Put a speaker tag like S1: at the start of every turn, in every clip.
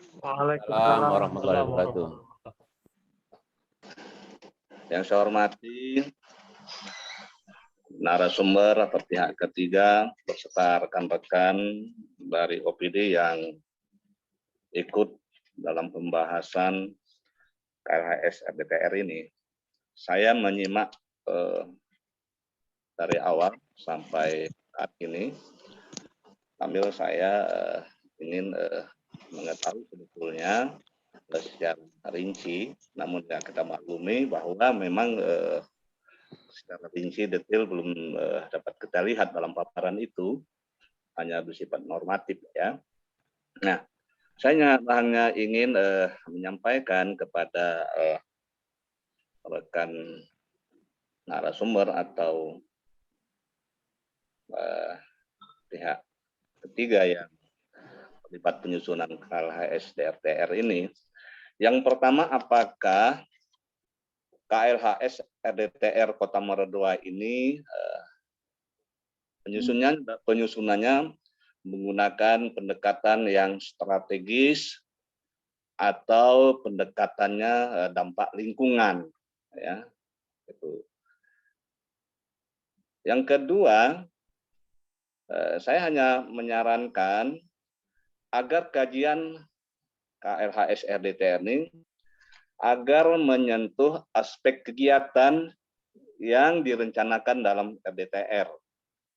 S1: Waalaikumsalam
S2: warahmatullahi
S1: warahmatullahi
S2: wabarakatuh.
S1: wabarakatuh.
S3: Yang saya hormati narasumber atau pihak ketiga beserta rekan-rekan dari OPD yang ikut dalam pembahasan KLHS RDTR ini. Saya menyimak dari awal sampai saat ini, sambil saya ingin mengetahui sebetulnya secara rinci, namun yang kita maklumi bahwa memang secara rinci detail belum dapat kita lihat dalam paparan itu, hanya bersifat normatif ya. Nah, saya hanya ingin menyampaikan kepada rekan narasumber atau pihak ketiga yang terlibat penyusunan KLHS DRTR ini. Yang pertama, apakah KLHS RDTR Kota Meredoa ini penyusunannya menggunakan pendekatan yang strategis atau pendekatannya dampak lingkungan, ya. Itu. Yang kedua, saya hanya menyarankan agar kajian KLHS RDTR ini agar menyentuh aspek kegiatan yang direncanakan dalam RDTR.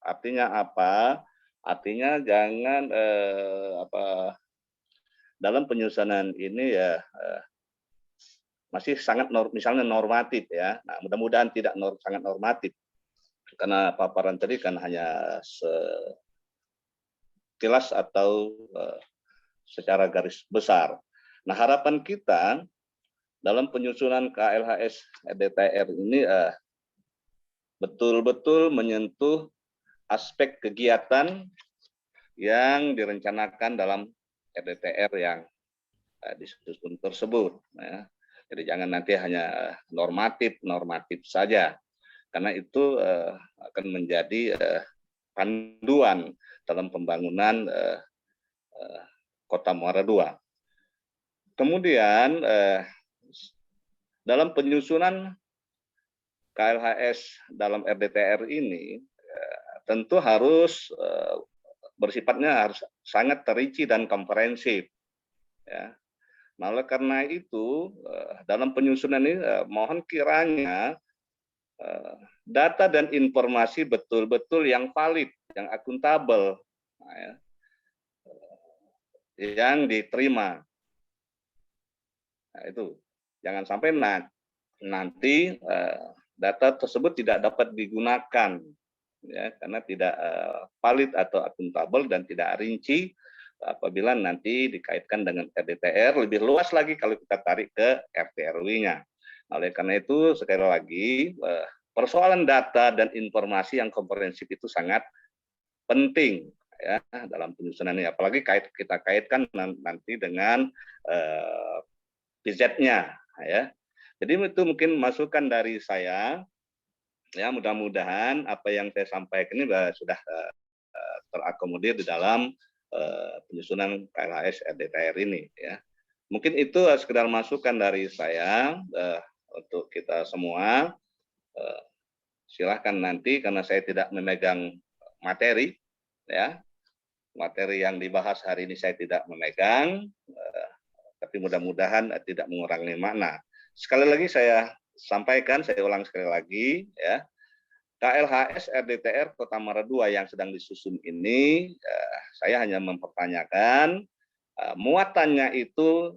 S3: Artinya apa? Artinya jangan dalam penyusunan ini ya masih sangat misalnya normatif ya. Nah, mudah-mudahan tidak sangat normatif. Karena paparan tadi kan hanya sekilas atau secara garis besar. Nah, harapan kita dalam penyusunan KLHS RDTR ini betul-betul menyentuh aspek kegiatan yang direncanakan dalam RDTR yang disusun tersebut. Ya. Jadi jangan nanti hanya normatif saja, karena itu akan menjadi panduan dalam pembangunan Kota Muara II. Kemudian dalam penyusunan KLHS dalam RDTR ini tentu harus bersifatnya harus sangat terinci dan komprehensif. Ya. Nah, oleh karena itu dalam penyusunan ini mohon kiranya data dan informasi betul-betul yang valid, yang akuntabel, yang diterima. Nah, itu jangan sampai nanti data tersebut tidak dapat digunakan, ya, karena tidak valid atau akuntabel dan tidak rinci apabila nanti dikaitkan dengan RDTR, lebih luas lagi kalau kita tarik ke RT/RW-nya. Oleh karena itu sekali lagi persoalan data dan informasi yang komprehensif itu sangat penting ya dalam penyusunan ini, apalagi kita kaitkan nanti dengan PZ-nya ya. Jadi itu mungkin masukan dari saya. Ya, mudah-mudahan apa yang saya sampaikan ini sudah terakomodir di dalam penyusunan KLHS RDTR ini ya. Mungkin itu sekedar masukan dari saya untuk kita semua. Silahkan nanti, karena saya tidak memegang materi ya. Materi yang dibahas hari ini saya tidak memegang, tapi mudah-mudahan tidak mengurangi makna. Sekali lagi saya sampaikan, saya ulang sekali lagi ya. KLHS RDTR Kota Muara II yang sedang disusun ini, saya hanya mempertanyakan muatannya itu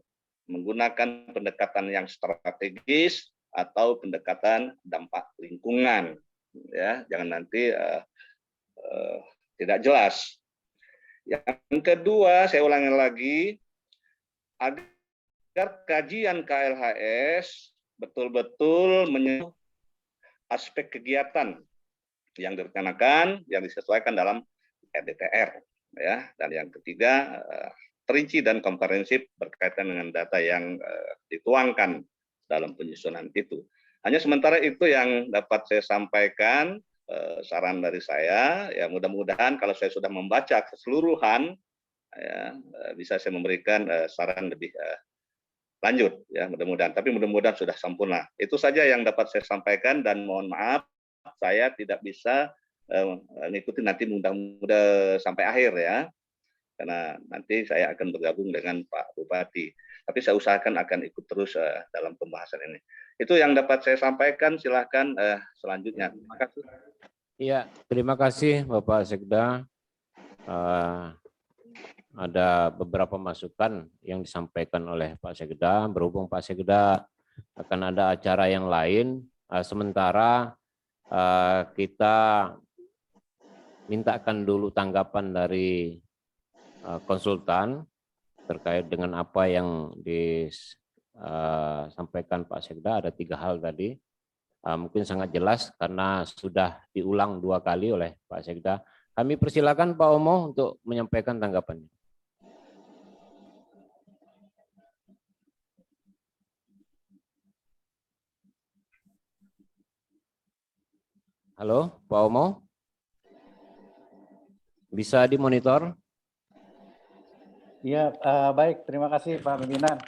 S3: menggunakan pendekatan yang strategis atau pendekatan dampak lingkungan, ya jangan nanti tidak jelas. Yang kedua, saya ulangi lagi, agar kajian KLHS betul-betul menyentuh aspek kegiatan yang direncanakan, yang disesuaikan dalam RDTR, ya. Dan yang ketiga, terinci dan komprehensif berkaitan dengan data yang dituangkan dalam penyusunan itu. Hanya sementara itu yang dapat saya sampaikan, saran dari saya. Ya mudah-mudahan kalau saya sudah membaca keseluruhan ya, bisa saya memberikan saran lebih lanjut ya, mudah-mudahan. Tapi mudah-mudahan sudah sempurna. Itu saja yang dapat saya sampaikan dan mohon maaf saya tidak bisa mengikuti nanti mudah-mudahan sampai akhir ya, karena nanti saya akan bergabung dengan Pak Bupati. Tapi saya usahakan akan ikut terus dalam pembahasan ini. Itu yang dapat saya sampaikan. Silahkan selanjutnya. Terima kasih.
S1: Iya, terima kasih Bapak Sekda. Ada beberapa masukan yang disampaikan oleh Pak Sekda. Berhubung Pak Sekda akan ada acara yang lain, sementara kita mintakan dulu tanggapan dari konsultan terkait dengan apa yang disampaikan Pak Sekda. Ada 3 hal tadi. Mungkin sangat jelas karena sudah diulang 2 kali oleh Pak Sekda. Kami persilakan Pak Omo untuk menyampaikan tanggapannya. Halo, Pak Omo? Bisa dimonitor?
S2: Ya, baik. Terima kasih Pak Pimpinan.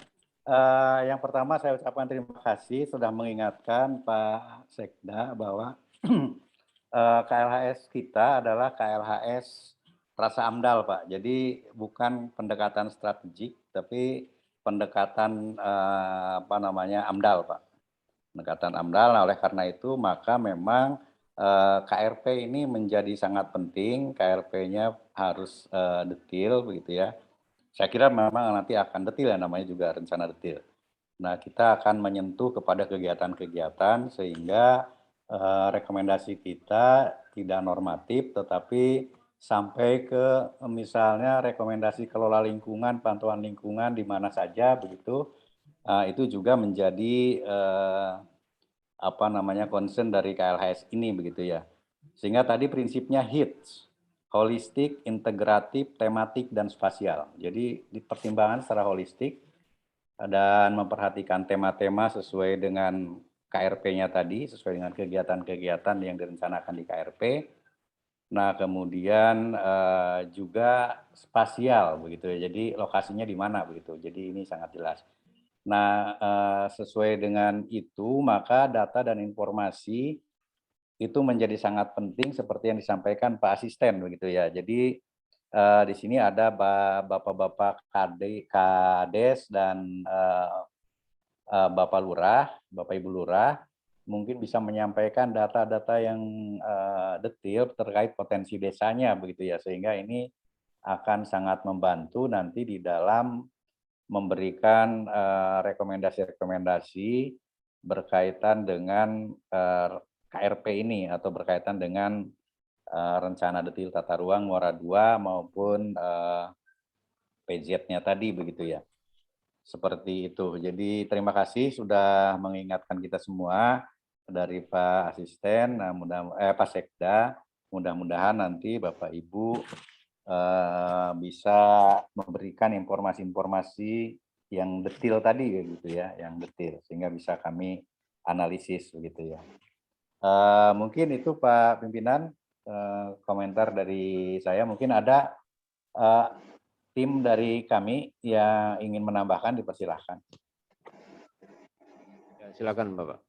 S2: Yang pertama saya ucapkan terima kasih sudah mengingatkan Pak Sekda bahwa KLHS kita adalah KLHS rasa AMDAL, Pak. Jadi bukan pendekatan strategik, tapi pendekatan AMDAL, Pak. Pendekatan AMDAL. Nah, oleh karena itu maka memang KRP ini menjadi sangat penting. KRP-nya harus detail, begitu ya. Saya kira memang nanti akan detail ya, namanya juga rencana detail. Nah, kita akan menyentuh kepada kegiatan-kegiatan sehingga rekomendasi kita tidak normatif, tetapi sampai ke misalnya rekomendasi kelola lingkungan, pantauan lingkungan di mana saja begitu, itu juga menjadi concern dari KLHS ini begitu ya. Sehingga tadi prinsipnya HITS, holistik, integratif, tematik, dan spasial. Jadi dipertimbangkan secara holistik dan memperhatikan tema-tema sesuai dengan KRP-nya tadi, sesuai dengan kegiatan-kegiatan yang direncanakan di KRP. Nah, kemudian juga spasial begitu ya. Jadi lokasinya di mana begitu. Jadi ini sangat jelas. Nah, sesuai dengan itu maka data dan informasi itu menjadi sangat penting seperti yang disampaikan Pak Asisten begitu ya. Jadi di sini ada Bapak-bapak Kades dan Bapak Lurah, Bapak Ibu Lurah, mungkin bisa menyampaikan data-data yang detail terkait potensi desanya begitu ya, sehingga ini akan sangat membantu nanti di dalam memberikan rekomendasi-rekomendasi berkaitan dengan KRP ini atau berkaitan dengan rencana detail tata ruang Muara II maupun PZ-nya tadi begitu ya. Seperti itu. Jadi terima kasih sudah mengingatkan kita semua dari Pak Asisten, Pak Sekda. Mudah-mudahan nanti Bapak Ibu bisa memberikan informasi-informasi yang detail tadi gitu ya, yang detail sehingga bisa kami analisis begitu ya. Mungkin itu Pak Pimpinan komentar dari saya. Mungkin ada tim dari kami yang ingin menambahkan, dipersilahkan.
S1: Ya, silakan Bapak.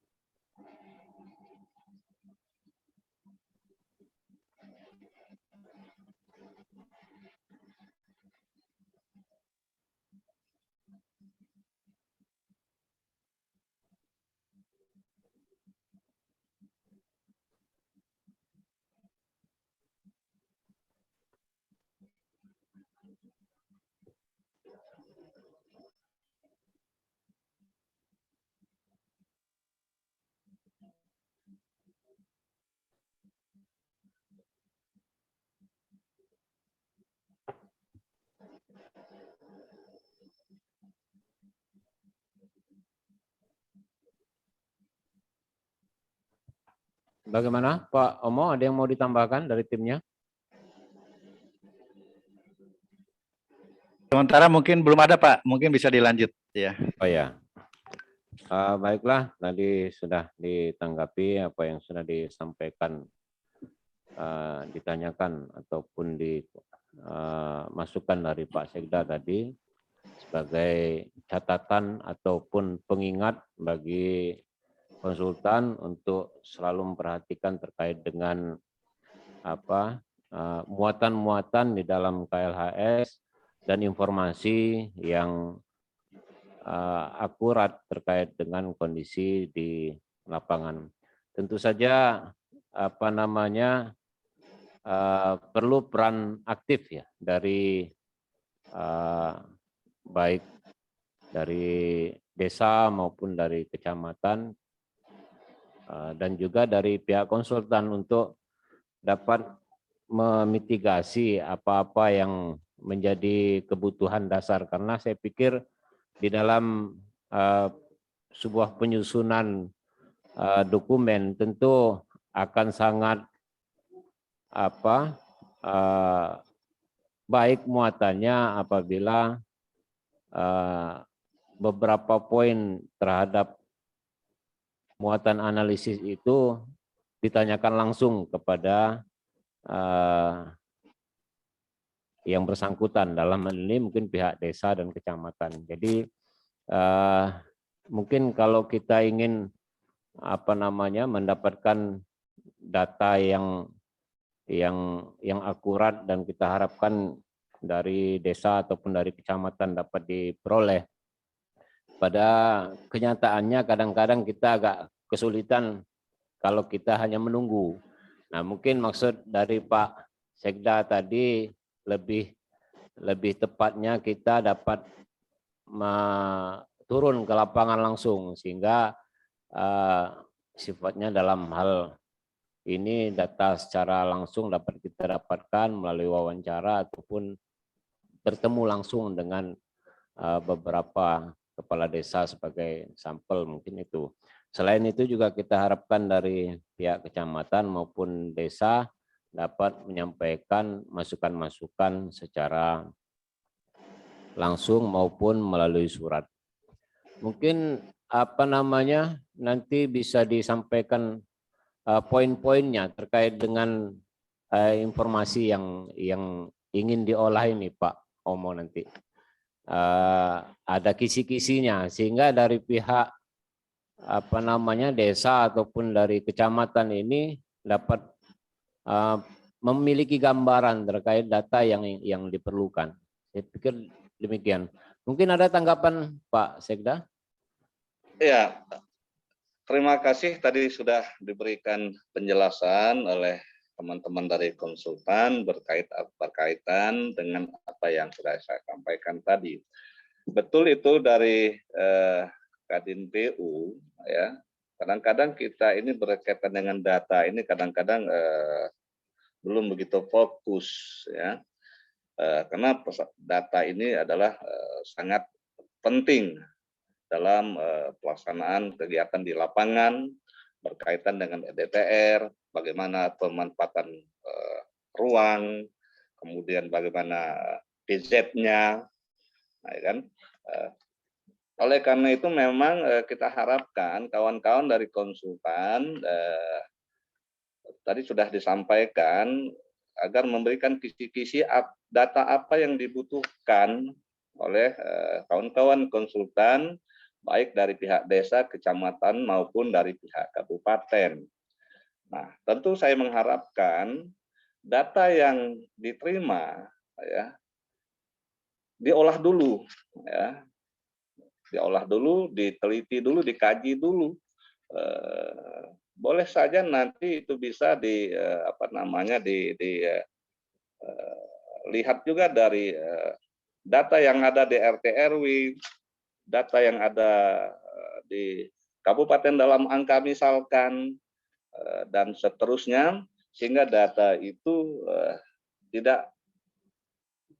S1: Bagaimana Pak Omo, ada yang mau ditambahkan dari timnya?
S2: Sementara mungkin belum ada Pak, mungkin bisa dilanjut ya.
S1: Oh ya, baiklah, tadi sudah ditanggapi apa yang sudah disampaikan, ditanyakan ataupun masukan dari Pak Sekda tadi sebagai catatan ataupun pengingat bagi konsultan untuk selalu memperhatikan terkait dengan muatan-muatan di dalam KLHS dan informasi yang akurat terkait dengan kondisi di lapangan. Tentu saja perlu peran aktif ya dari baik dari desa maupun dari kecamatan dan juga dari pihak konsultan untuk dapat memitigasi apa-apa yang menjadi kebutuhan dasar, karena saya pikir di dalam sebuah penyusunan dokumen tentu akan sangat baik muatannya apabila beberapa poin terhadap muatan analisis itu ditanyakan langsung kepada yang bersangkutan, dalam hal ini mungkin pihak desa dan kecamatan. Jadi mungkin kalau kita ingin mendapatkan data yang akurat dan kita harapkan dari desa ataupun dari kecamatan dapat diperoleh, pada kenyataannya kadang-kadang kita agak kesulitan kalau kita hanya menunggu. Nah, mungkin maksud dari Pak Sekda tadi lebih tepatnya kita dapat turun ke lapangan langsung, sehingga sifatnya dalam hal ini data secara langsung dapat kita dapatkan melalui wawancara ataupun bertemu langsung dengan beberapa kepala desa sebagai sampel, mungkin itu. Selain itu juga kita harapkan dari pihak kecamatan maupun desa dapat menyampaikan masukan-masukan secara langsung maupun melalui surat. Mungkin nanti bisa disampaikan poin-poinnya terkait dengan informasi yang ingin diolah ini Pak Omo nanti. Ada kisi-kisinya, sehingga dari pihak desa ataupun dari kecamatan ini dapat memiliki gambaran terkait data yang diperlukan. Saya pikir demikian. Mungkin ada tanggapan Pak Sekda?
S3: Ya, terima kasih tadi sudah diberikan penjelasan oleh teman-teman dari konsultan berkaitan dengan apa yang sudah saya sampaikan tadi. Betul itu dari Kadin PU, ya. Kadang-kadang kita ini berkaitan dengan data ini kadang-kadang belum begitu fokus, ya. Karena data ini adalah sangat penting dalam pelaksanaan kegiatan di lapangan berkaitan dengan EDTR, bagaimana pemanfaatan ruang, kemudian bagaimana PZ-nya, nah, kan. Oleh karena itu memang kita harapkan kawan-kawan dari konsultan tadi sudah disampaikan agar memberikan kisi-kisi data apa yang dibutuhkan oleh kawan-kawan konsultan, baik dari pihak desa, kecamatan, maupun dari pihak kabupaten. Nah, tentu saya mengharapkan data yang diterima ya diolah dulu, ya, diolah dulu, diteliti dulu, dikaji dulu. Boleh saja nanti itu bisa lihat juga dari data yang ada di RT RW, data yang ada di kabupaten dalam angka misalkan, dan seterusnya, sehingga data itu tidak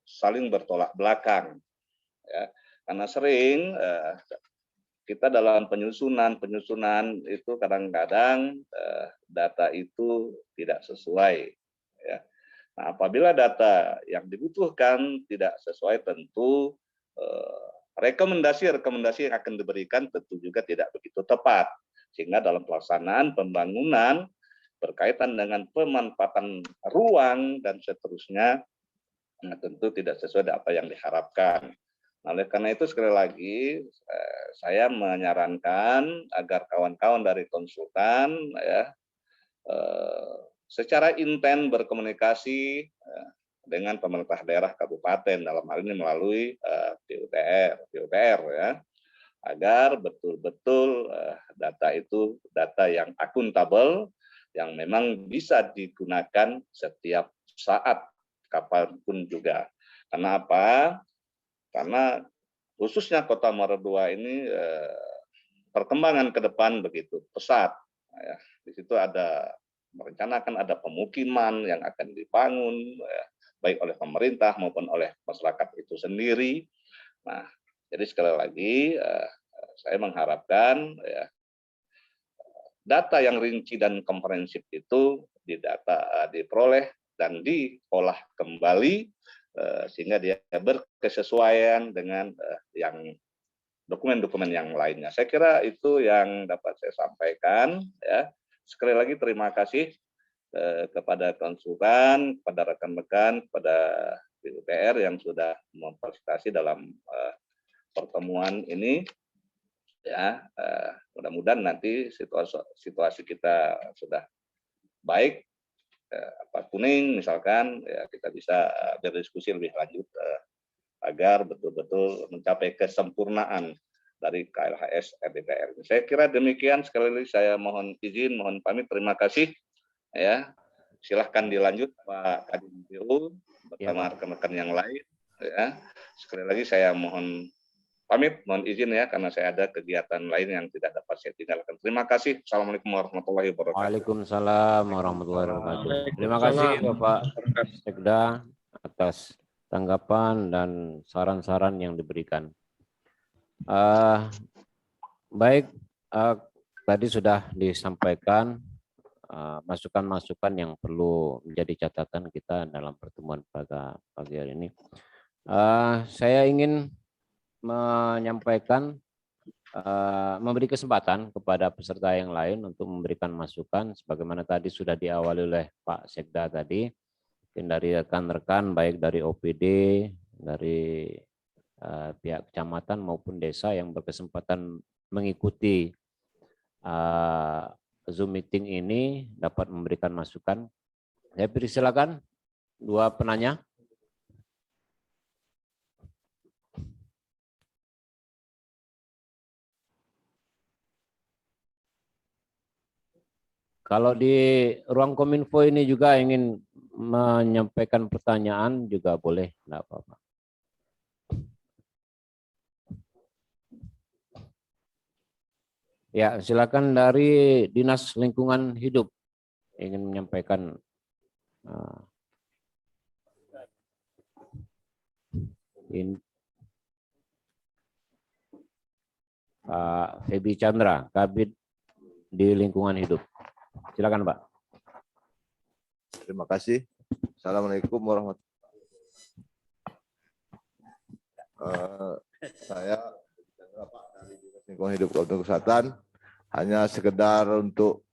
S3: saling bertolak belakang, ya. Karena sering kita dalam penyusunan itu kadang-kadang data itu tidak sesuai, ya. Nah, apabila data yang dibutuhkan tidak sesuai, tentu rekomendasi yang akan diberikan tentu juga tidak begitu tepat, sehingga dalam pelaksanaan pembangunan berkaitan dengan pemanfaatan ruang dan seterusnya Nah, tentu tidak sesuai dengan apa yang diharapkan. Nah, oleh karena itu sekali lagi saya menyarankan agar kawan-kawan dari konsultan ya secara intens berkomunikasi dengan pemerintah daerah kabupaten dalam hal ini melalui PUTR ya, agar betul-betul data itu data yang akuntabel yang memang bisa digunakan setiap saat kapanpun juga. Karena apa? Karena khususnya Kota Maratua ini perkembangan ke depan begitu pesat. Ya, di situ ada merencanakan ada pemukiman yang akan dibangun ya, baik oleh pemerintah maupun oleh masyarakat itu sendiri. Nah, jadi sekali lagi saya mengharapkan ya, data yang rinci dan komprehensif itu diperoleh dan diolah kembali sehingga dia berkesesuaian dengan yang dokumen-dokumen yang lainnya. Saya kira itu yang dapat saya sampaikan. Ya. Sekali lagi terima kasih kepada konsultan, kepada rekan-rekan, kepada PUTR yang sudah memfasilitasi dalam pertemuan ini. Ya, mudah-mudahan nanti situasi kita sudah baik, kuning misalkan, ya kita bisa berdiskusi lebih lanjut agar betul-betul mencapai kesempurnaan dari KLHS RDTR. Saya kira demikian. Sekali lagi saya mohon izin, mohon pamit. Terima kasih. Ya, silahkan dilanjut Pak Kadin PU bersama rekan-rekan yang lain. Ya, sekali lagi saya mohon pamit, mohon izin ya, karena saya ada kegiatan lain yang tidak dapat saya tinggalkan. Terima kasih. Assalamualaikum warahmatullahi wabarakatuh.
S1: Waalaikumsalam warahmatullahi wabarakatuh. Terima kasih Bapak Sekda atas tanggapan dan saran-saran yang diberikan. Baik, tadi sudah disampaikan masukan-masukan yang perlu menjadi catatan kita dalam pertemuan pada pagi hari ini. Saya ingin menyampaikan, memberi kesempatan kepada peserta yang lain untuk memberikan masukan, sebagaimana tadi sudah diawali oleh Pak Sekda tadi, mungkin dari rekan-rekan baik dari OPD, dari pihak kecamatan maupun desa yang berkesempatan mengikuti Zoom meeting ini dapat memberikan masukan. Saya persilakan dua penanya. Kalau di ruang kominfo ini juga ingin menyampaikan pertanyaan juga boleh, enggak apa-apa. Ya, silakan dari Dinas Lingkungan Hidup ingin menyampaikan. Pak Febi Chandra, Kabid di Lingkungan Hidup. Silakan Pak.
S4: Terima kasih. Assalamualaikum warahmatullahi wabarakatuh. Saya dari Dinas Lingkungan Hidup Kabupaten Selatan hanya sekedar untuk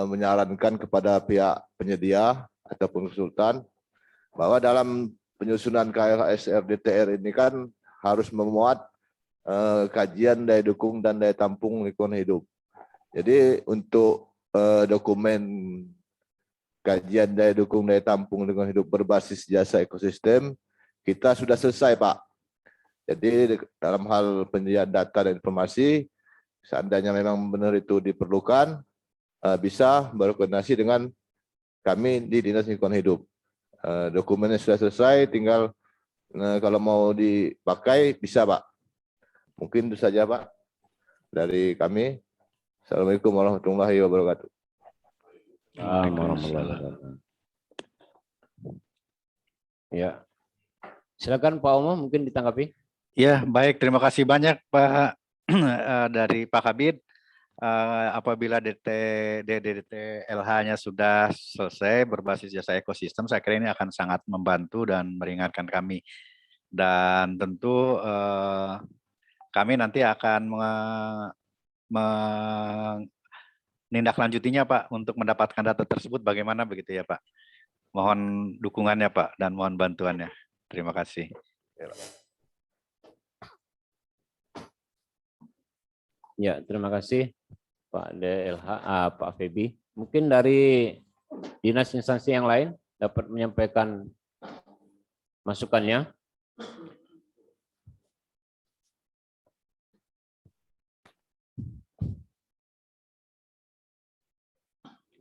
S4: menyarankan kepada pihak penyedia ataupun konsultan bahwa dalam penyusunan KLHS RDTR ini kan harus memuat kajian daya dukung dan daya tampung lingkungan hidup. Jadi untuk dokumen kajian daya dukung daya tampung lingkungan hidup berbasis jasa ekosistem kita sudah selesai Pak. Jadi dalam hal penyediaan data dan informasi, seandainya memang benar itu diperlukan, bisa berkoordinasi dengan kami di Dinas Lingkungan Hidup. Dokumennya sudah selesai, tinggal kalau mau dipakai bisa Pak. Mungkin itu saja Pak dari kami. Assalamualaikum warahmatullahi wabarakatuh.
S1: Ya, silakan Pak Omo mungkin ditanggapi.
S2: Ya, baik. Terima kasih banyak Pak dari Pak Kabid. Apabila DDTLH-nya sudah selesai berbasis jasa ekosistem, saya kira ini akan sangat membantu dan meringankan kami. Dan tentu kami nanti akan menindaklanjutinya Pak untuk mendapatkan data tersebut bagaimana begitu ya Pak. Mohon dukungannya Pak dan mohon bantuannya. Terima kasih.
S1: Ya, terima kasih Pak DLH, Pak Febi. Mungkin dari dinas instansi yang lain dapat menyampaikan masukannya.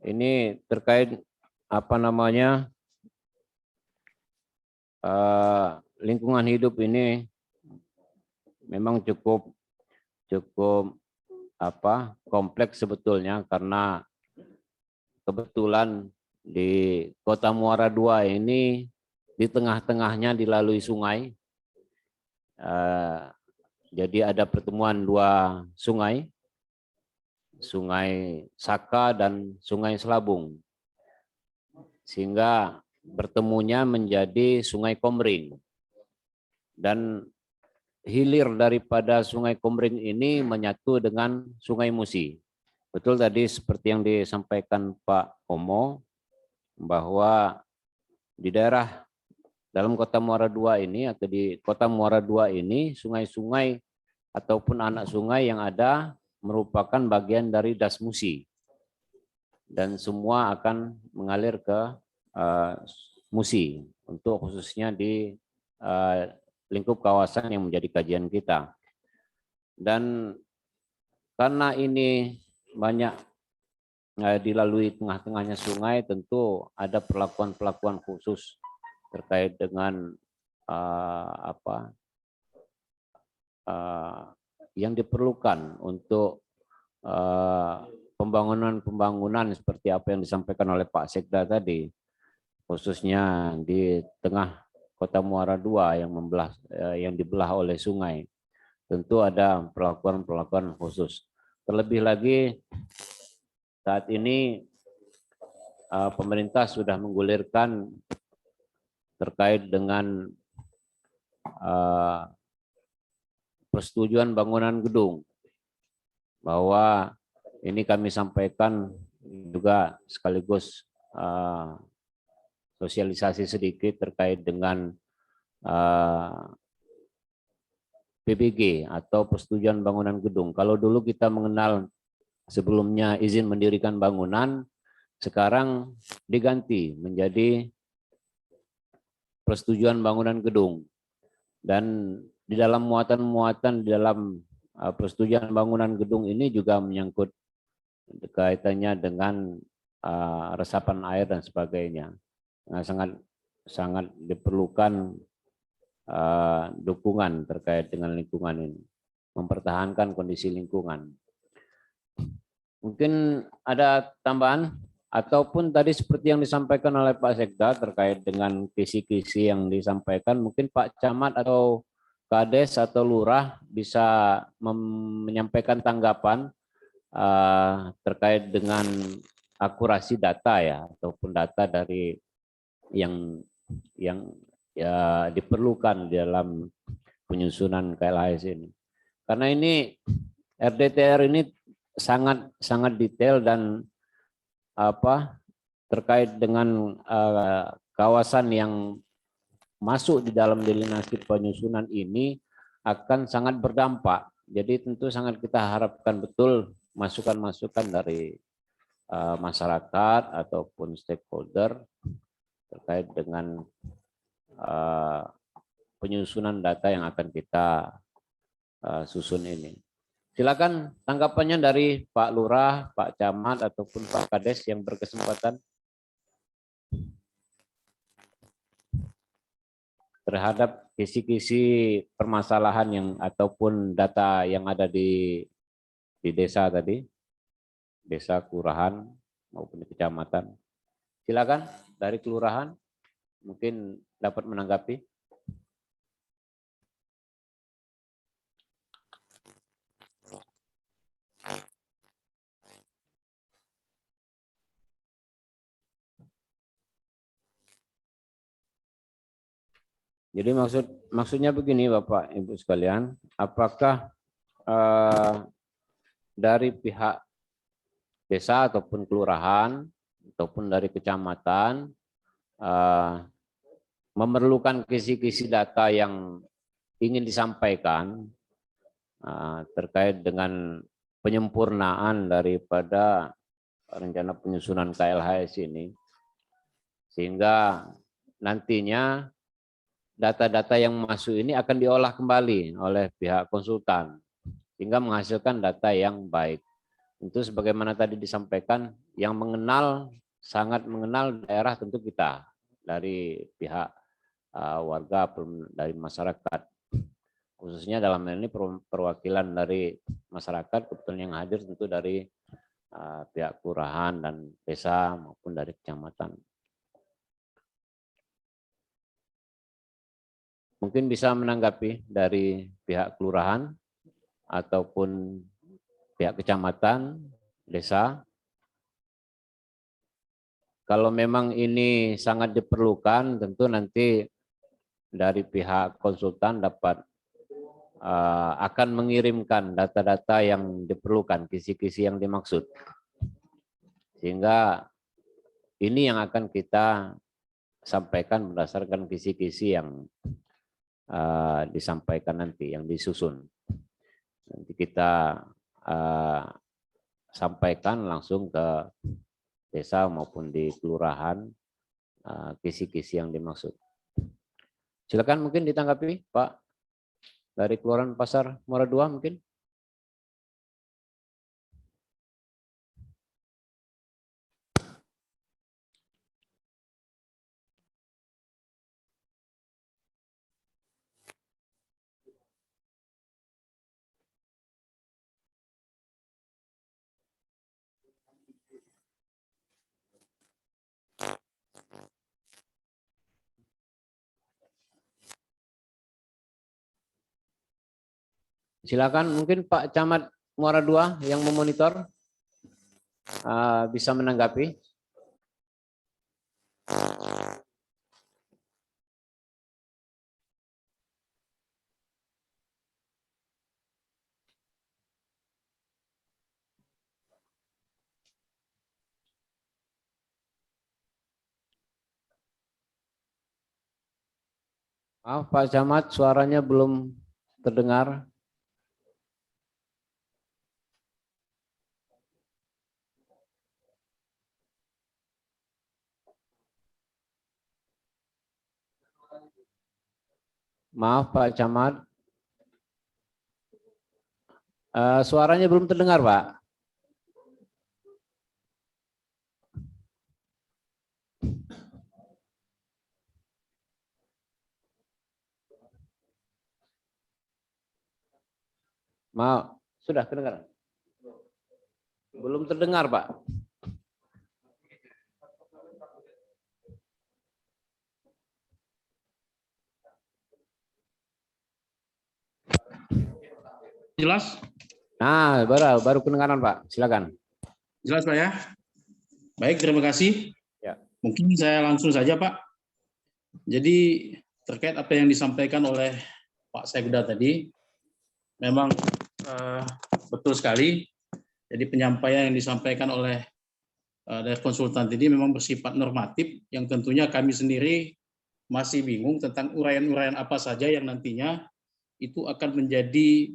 S1: Ini terkait apa namanya lingkungan hidup ini memang cukup kompleks sebetulnya, karena kebetulan di Kota Muara II ini di tengah-tengahnya dilalui sungai. Jadi ada pertemuan dua sungai, Sungai Saka dan Sungai Selabung, sehingga bertemunya menjadi Sungai Komering. Dan hilir daripada Sungai Komering ini menyatu dengan Sungai Musi. Betul tadi seperti yang disampaikan Pak Omo, bahwa di daerah dalam Kota Muara II ini atau di Kota Muara II ini sungai-sungai ataupun anak sungai yang ada merupakan bagian dari Das Musi, dan semua akan mengalir ke Musi, untuk khususnya di lingkup kawasan yang menjadi kajian kita. Dan karena ini banyak dilalui tengah-tengahnya sungai, tentu ada perlakuan-perlakuan khusus terkait dengan yang diperlukan untuk pembangunan seperti apa yang disampaikan oleh Pak Sekda tadi, khususnya di tengah Kota Muara II yang dibelah oleh sungai. Tentu ada perlakuan-perlakuan khusus. Terlebih lagi saat ini pemerintah sudah menggulirkan terkait dengan persetujuan bangunan gedung, bahwa ini kami sampaikan juga sekaligus sosialisasi sedikit terkait dengan PBG atau persetujuan bangunan gedung. Kalau dulu kita mengenal sebelumnya izin mendirikan bangunan, sekarang diganti menjadi persetujuan bangunan gedung. Dan di dalam muatan-muatan di dalam persetujuan bangunan gedung ini juga menyangkut kaitannya dengan resapan air dan sebagainya. Nah, sangat diperlukan dukungan terkait dengan lingkungan ini, mempertahankan kondisi lingkungan. Mungkin ada tambahan, ataupun tadi seperti yang disampaikan oleh Pak Sekda terkait dengan kisi-kisi yang disampaikan, mungkin Pak Camat atau Kades atau Lurah bisa menyampaikan tanggapan terkait dengan akurasi data ya, ataupun data dari yang ya diperlukan di dalam penyusunan KLHS ini. Karena ini RDTR ini sangat detail dan terkait dengan kawasan yang masuk di dalam delineasi penyusunan ini akan sangat berdampak. Jadi tentu sangat kita harapkan betul masukan-masukan dari masyarakat ataupun stakeholder terkait dengan penyusunan data yang akan kita susun ini. Silakan tanggapannya dari Pak Lurah, Pak Camat, ataupun Pak Kades yang berkesempatan terhadap kisi-kisi permasalahan yang ataupun data yang ada di desa tadi, desa, kelurahan maupun di kecamatan. Silakan dari kelurahan mungkin dapat menanggapi. Jadi maksudnya begini Bapak Ibu sekalian, apakah dari pihak desa ataupun kelurahan ataupun dari kecamatan memerlukan kisi-kisi data yang ingin disampaikan terkait dengan penyempurnaan daripada rencana penyusunan KLHS ini, sehingga nantinya data-data yang masuk ini akan diolah kembali oleh pihak konsultan sehingga menghasilkan data yang baik. Tentu sebagaimana tadi disampaikan, yang sangat mengenal daerah tentu kita dari pihak warga, dari masyarakat, khususnya dalam hal ini perwakilan dari masyarakat, kebetulan yang hadir tentu dari pihak kelurahan dan desa maupun dari kecamatan. Mungkin bisa menanggapi dari pihak kelurahan ataupun pihak kecamatan, desa. Kalau memang ini sangat diperlukan, tentu nanti dari pihak konsultan dapat akan mengirimkan data-data yang diperlukan, kisi-kisi yang dimaksud. Sehingga ini yang akan kita sampaikan berdasarkan kisi-kisi yang disampaikan nanti, yang disusun. Nanti kita sampaikan langsung ke desa maupun di kelurahan kisi-kisi yang dimaksud. Silakan mungkin ditanggapi Pak dari Kelurahan Pasar Muara II mungkin. Silakan mungkin Pak Camat Muara II yang memonitor bisa menanggapi. Maaf Pak Camat, suaranya belum terdengar. Maaf Pak Camat, suaranya belum terdengar Pak. Maaf, sudah kedengaran? Belum terdengar Pak.
S5: Jelas?
S1: Nah, baru kedengaran Pak. Silakan.
S5: Jelas Pak ya? Baik, terima kasih.
S1: Ya.
S5: Mungkin saya langsung saja Pak. Jadi terkait apa yang disampaikan oleh Pak Sekda tadi, memang betul sekali. Jadi penyampaian yang disampaikan oleh dari konsultan tadi memang bersifat normatif, yang tentunya kami sendiri masih bingung tentang uraian-uraian apa saja yang nantinya itu akan menjadi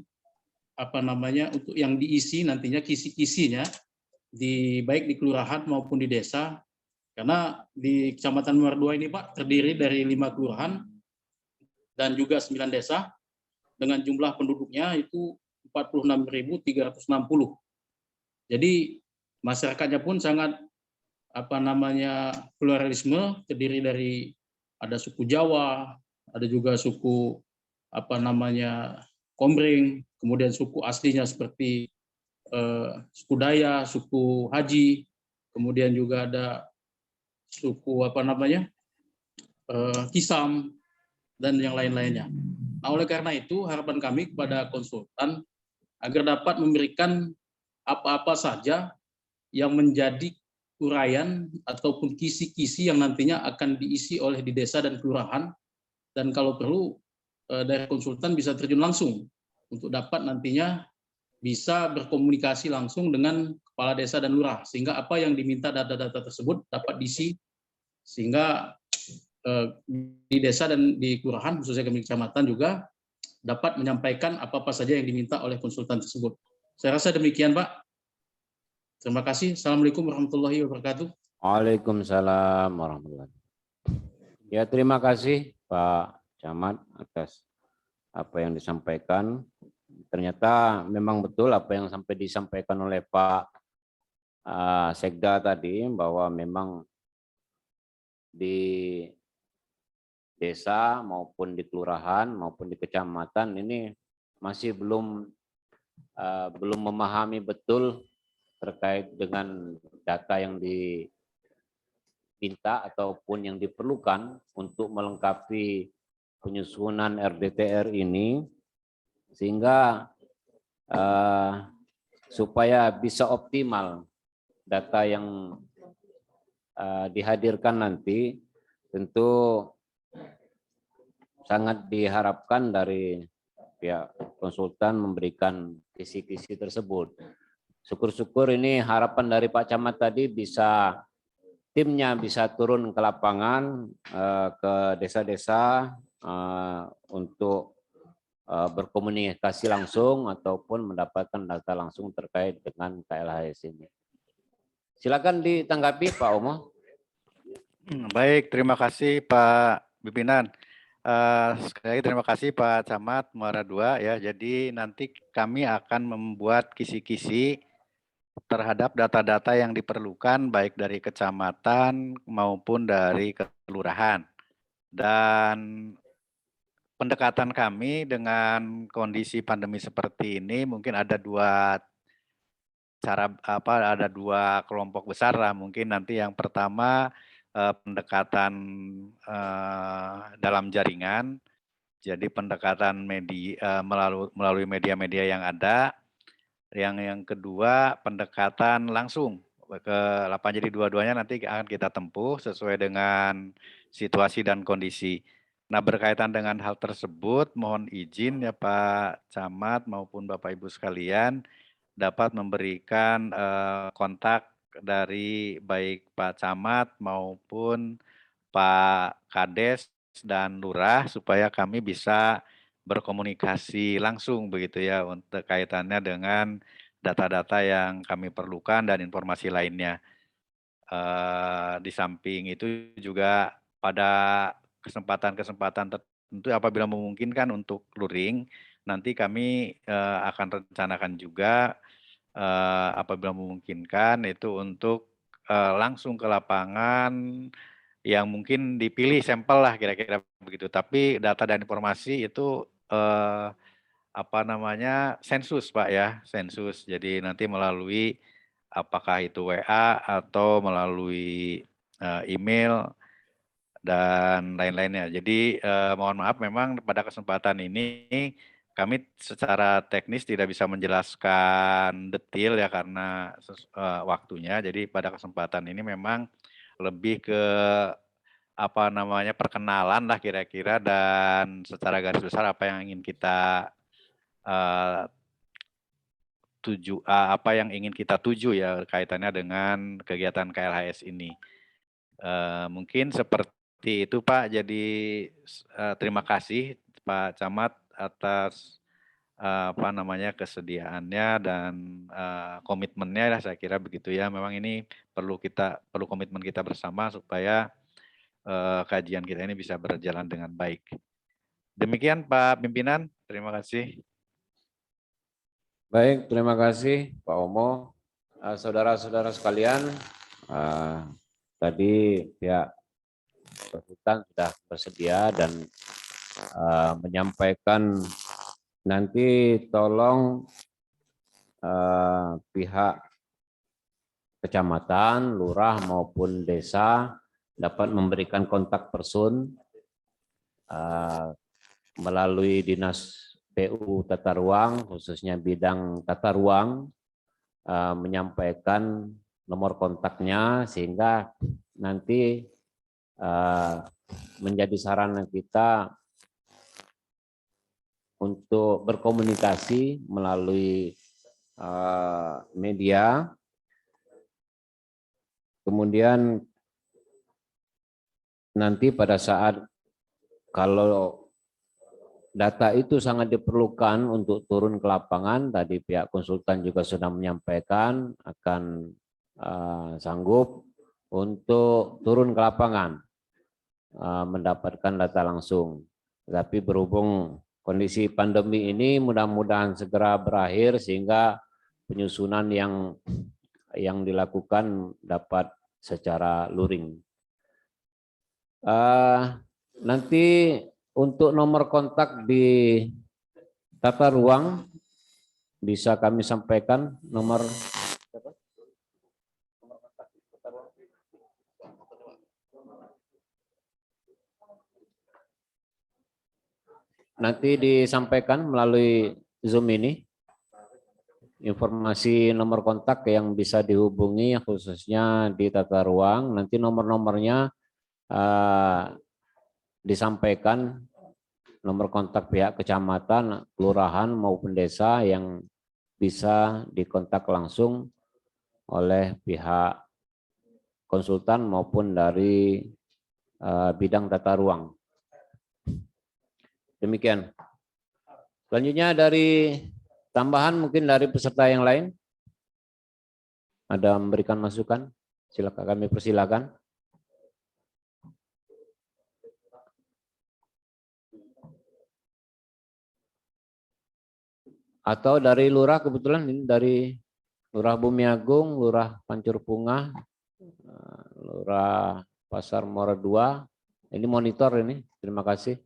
S5: untuk yang diisi nantinya kisi-kisinya baik di kelurahan maupun di desa, karena di Kecamatan Muara II ini Pak terdiri dari 5 kelurahan dan juga 9 desa dengan jumlah penduduknya itu 46.360. Jadi masyarakatnya pun sangat pluralisme, terdiri dari ada suku Jawa, ada juga suku Komering, kemudian suku aslinya seperti suku Dayak, suku Haji, kemudian juga ada suku Kisam dan yang lain-lainnya. Nah, oleh karena itu harapan kami kepada konsultan agar dapat memberikan apa-apa saja yang menjadi uraian ataupun kisi-kisi yang nantinya akan diisi oleh di desa dan kelurahan, dan kalau perlu dari konsultan bisa terjun langsung untuk dapat nantinya bisa berkomunikasi langsung dengan kepala desa dan lurah, sehingga apa yang diminta data-data tersebut dapat diisi, sehingga di desa dan di kelurahan, khususnya kami kecamatan juga dapat menyampaikan apa-apa saja yang diminta oleh konsultan tersebut. Saya rasa demikian, Pak. Terima kasih. Assalamualaikum warahmatullahi wabarakatuh.
S1: Waalaikumsalam warahmatullahi wabarakatuh. Ya, terima kasih Pak Camat atas apa yang disampaikan. Ternyata memang betul apa yang sampai disampaikan oleh Pak Sekda tadi, bahwa memang di desa maupun di kelurahan maupun di kecamatan ini masih belum memahami betul terkait dengan data yang diminta ataupun yang diperlukan untuk melengkapi penyusunan RDTR ini, sehingga supaya bisa optimal data yang dihadirkan nanti, tentu sangat diharapkan dari pihak konsultan memberikan kisi-kisi tersebut. Syukur-syukur ini harapan dari Pak Camat tadi bisa timnya bisa turun ke lapangan, ke desa-desa untuk berkomunikasi langsung ataupun mendapatkan data langsung terkait dengan KLHS ini. Silakan ditanggapi Pak Omo.
S2: Baik, terima kasih Pak Pimpinan. Sekali lagi terima kasih Pak Camat Muara II ya. Jadi nanti kami akan membuat kisi-kisi terhadap data-data yang diperlukan baik dari kecamatan maupun dari kelurahan. Dan pendekatan kami dengan kondisi pandemi seperti ini mungkin ada dua cara, ada dua kelompok besar lah. Mungkin nanti yang pertama pendekatan dalam jaringan, jadi pendekatan media melalui media-media yang ada. Yang kedua pendekatan langsung ke lapangan. Jadi dua-duanya nanti akan kita tempuh sesuai dengan situasi dan kondisi. Nah, berkaitan dengan hal tersebut, mohon izin ya Pak Camat maupun Bapak Ibu sekalian dapat memberikan kontak dari baik Pak Camat maupun Pak Kades dan Lurah supaya kami bisa berkomunikasi langsung begitu ya untuk kaitannya dengan data-data yang kami perlukan dan informasi lainnya. Di samping itu juga pada kesempatan-kesempatan tertentu apabila memungkinkan untuk luring, nanti kami akan rencanakan juga apabila memungkinkan itu untuk langsung ke lapangan yang mungkin dipilih sampel lah kira-kira begitu. Tapi data dan informasi itu sensus Pak ya, sensus. Jadi nanti melalui apakah itu WA atau melalui email dan lain-lainnya. Jadi mohon maaf memang pada kesempatan ini kami secara teknis tidak bisa menjelaskan detail ya karena waktunya. Jadi pada kesempatan ini memang lebih ke perkenalan lah kira-kira dan secara garis besar apa yang ingin kita tuju ya kaitannya dengan kegiatan KLHS ini. Mungkin seperti itu Pak. Jadi terima kasih Pak Camat atas kesediaannya dan komitmennya lah, saya kira begitu ya. Memang ini perlu komitmen kita bersama supaya kajian kita ini bisa berjalan dengan baik. Demikian Pak Pimpinan, terima kasih.
S1: Baik, terima kasih Pak Omo. Saudara-saudara sekalian, tadi pihak konsultan sudah bersedia dan menyampaikan nanti tolong pihak kecamatan, lurah maupun desa dapat memberikan kontak person melalui Dinas PU Tata Ruang, khususnya bidang tata ruang, menyampaikan nomor kontaknya sehingga nanti menjadi sarana kita untuk berkomunikasi melalui media. Kemudian nanti pada saat kalau data itu sangat diperlukan untuk turun ke lapangan, tadi pihak konsultan juga sudah menyampaikan akan sanggup untuk turun ke lapangan, mendapatkan data langsung. Tapi berhubung kondisi pandemi ini mudah-mudahan segera berakhir sehingga penyusunan yang dilakukan dapat secara luring. Nanti untuk nomor kontak di tata ruang bisa kami sampaikan nomor nanti disampaikan melalui Zoom ini informasi nomor kontak yang bisa dihubungi khususnya di tata ruang. Nanti nomor-nomornya disampaikan, nomor kontak pihak kecamatan, kelurahan maupun desa yang bisa dikontak langsung oleh pihak konsultan maupun dari bidang tata ruang. Demikian. Selanjutnya dari tambahan mungkin dari peserta yang lain ada memberikan masukan, silakan, kami persilakan. Atau dari lurah, kebetulan ini dari Lurah Bumiagung, Lurah Pancur Pungah, Lurah Pasar Muara II. Ini monitor ini, terima kasih.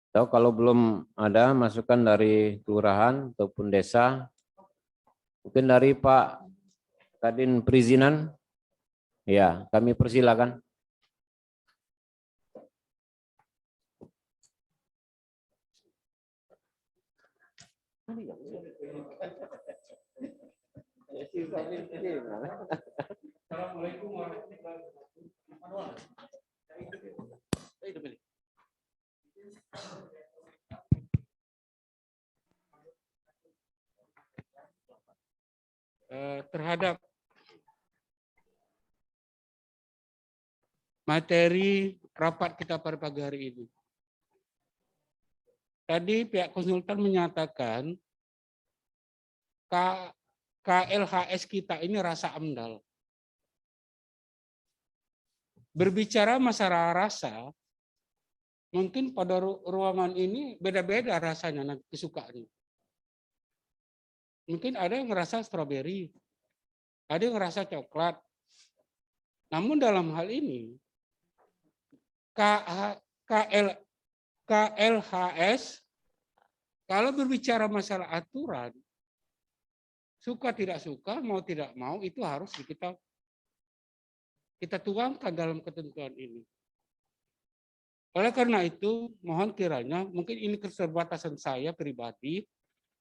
S1: Atau kalau belum ada masukan dari kelurahan ataupun desa, mungkin dari Pak Kadin Perizinan, ya kami persilakan.
S6: Assalamualaikum warahmatullahi wabarakatuh. Terhadap materi rapat kita pada pagi hari ini. Tadi pihak konsultan menyatakan KLHS kita ini rasa AMDAL. Berbicara masalah rasa, mungkin pada ruangan ini beda-beda rasanya nanti kesukaan. Mungkin ada yang ngerasa stroberi, ada yang ngerasa coklat. Namun dalam hal ini, KLHS, kalau berbicara masalah aturan, suka tidak suka, mau tidak mau, itu harus kita tuangkan dalam ketentuan ini. Oleh karena itu, mohon kiranya, mungkin ini keterbatasan saya pribadi,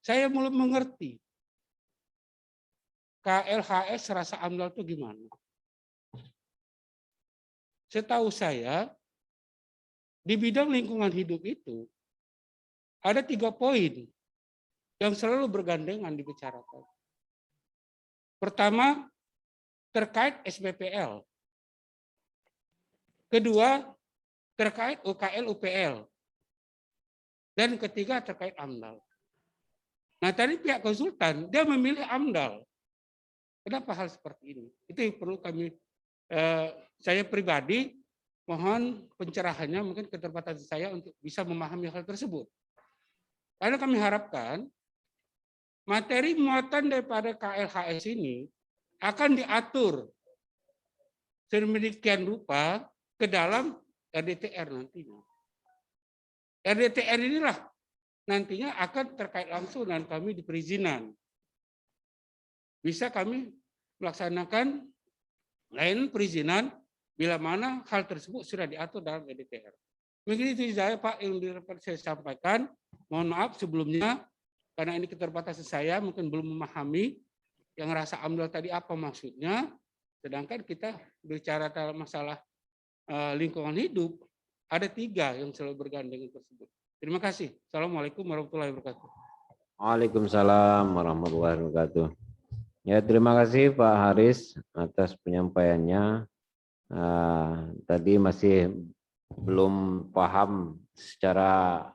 S6: saya mulai mengerti KLHS rasa AMDAL itu gimana. Setahu saya, di bidang lingkungan hidup itu, ada 3 poin yang selalu bergandengan dibicarakan. Pertama, terkait SBPL. Kedua, terkait UKL UPL. Dan ketiga, terkait AMDAL. Nah, tadi pihak konsultan, dia memilih AMDAL. Kenapa hal seperti ini? Itu yang perlu kami, saya pribadi, mohon pencerahannya, mungkin keterbatasan saya untuk bisa memahami hal tersebut. Karena kami harapkan, materi muatan daripada KLHS ini akan diatur sedemikian rupa ke dalam RDTR nantinya. RDTR inilah nantinya akan terkait langsung dengan kami di perizinan. Bisa kami melaksanakan layanan perizinan bila mana hal tersebut sudah diatur dalam RDTR. Mungkin itu saya Pak yang dapat saya sampaikan. Mohon maaf sebelumnya karena ini keterbatasan saya mungkin belum memahami yang rasa AMDAL tadi apa maksudnya. Sedangkan kita bicara dalam masalah lingkungan hidup, Ada 3 yang selalu bergandengan tersebut. Terima kasih. Assalamualaikum warahmatullahi wabarakatuh.
S1: Waalaikumsalam warahmatullahi wabarakatuh. Ya, terima kasih Pak Haris atas penyampaiannya. Tadi masih belum paham secara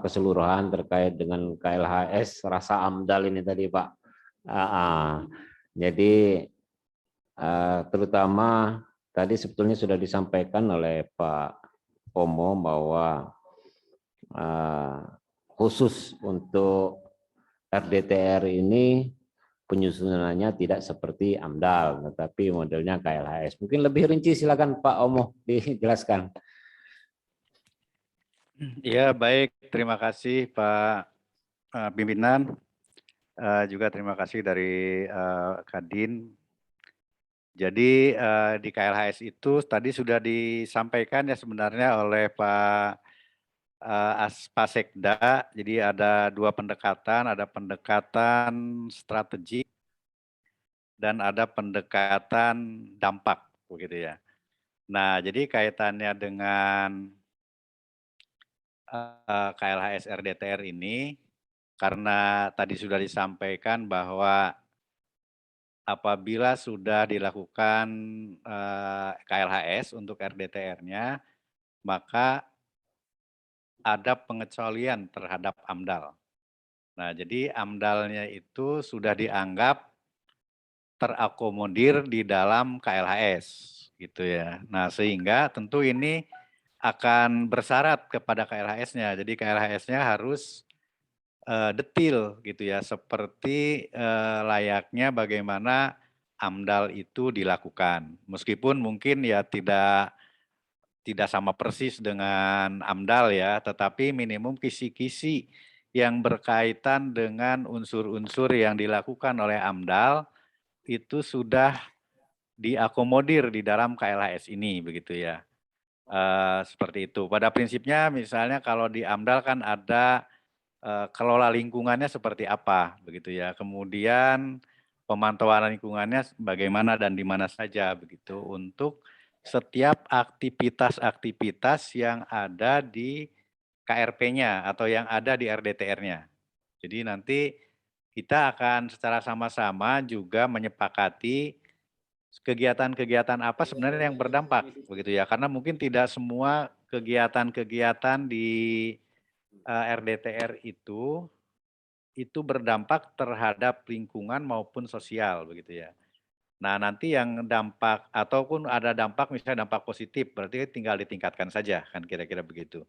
S1: keseluruhan terkait dengan KLHS rasa AMDAL ini tadi Pak. Jadi terutama tadi sebetulnya sudah disampaikan oleh Pak Pomo bahwa khusus untuk RDTR ini penyusunannya tidak seperti AMDAL, tetapi modelnya KLHS. Mungkin lebih rinci, silakan Pak Omo dijelaskan.
S2: Ya, baik. Terima kasih Pak pimpinan. Juga terima kasih dari Kadin. Jadi di KLHS itu tadi sudah disampaikan ya sebenarnya oleh Pak Sekda. Jadi ada 2 pendekatan, ada pendekatan strategik dan ada pendekatan dampak, begitu ya. Nah, jadi kaitannya dengan KLHS RDTR ini, karena tadi sudah disampaikan bahwa apabila sudah dilakukan KLHS untuk RDTR-nya, maka ada pengecualian terhadap AMDAL. Nah, jadi AMDAL-nya itu sudah dianggap terakomodir di dalam KLHS, gitu ya. Nah, sehingga tentu ini akan bersyarat kepada KLHS-nya. Jadi KLHS-nya harus detil, gitu ya, seperti layaknya bagaimana AMDAL itu dilakukan. Meskipun mungkin ya tidak sama persis dengan AMDAL ya, tetapi minimum kisi-kisi yang berkaitan dengan unsur-unsur yang dilakukan oleh AMDAL itu sudah diakomodir di dalam KLHS ini, begitu ya. Seperti itu. Pada prinsipnya misalnya kalau di AMDAL kan ada kelola lingkungannya seperti apa, begitu ya. Kemudian pemantauan lingkungannya bagaimana dan di mana saja, begitu, untuk setiap aktivitas-aktivitas yang ada di KRP-nya atau yang ada di RDTR-nya. Jadi nanti kita akan secara sama-sama juga menyepakati kegiatan-kegiatan apa sebenarnya yang berdampak, begitu ya. Karena mungkin tidak semua kegiatan-kegiatan di RDTR itu berdampak terhadap lingkungan maupun sosial, begitu ya. Nah, nanti yang dampak ataupun ada dampak misalnya dampak positif, berarti tinggal ditingkatkan saja, kan kira-kira begitu.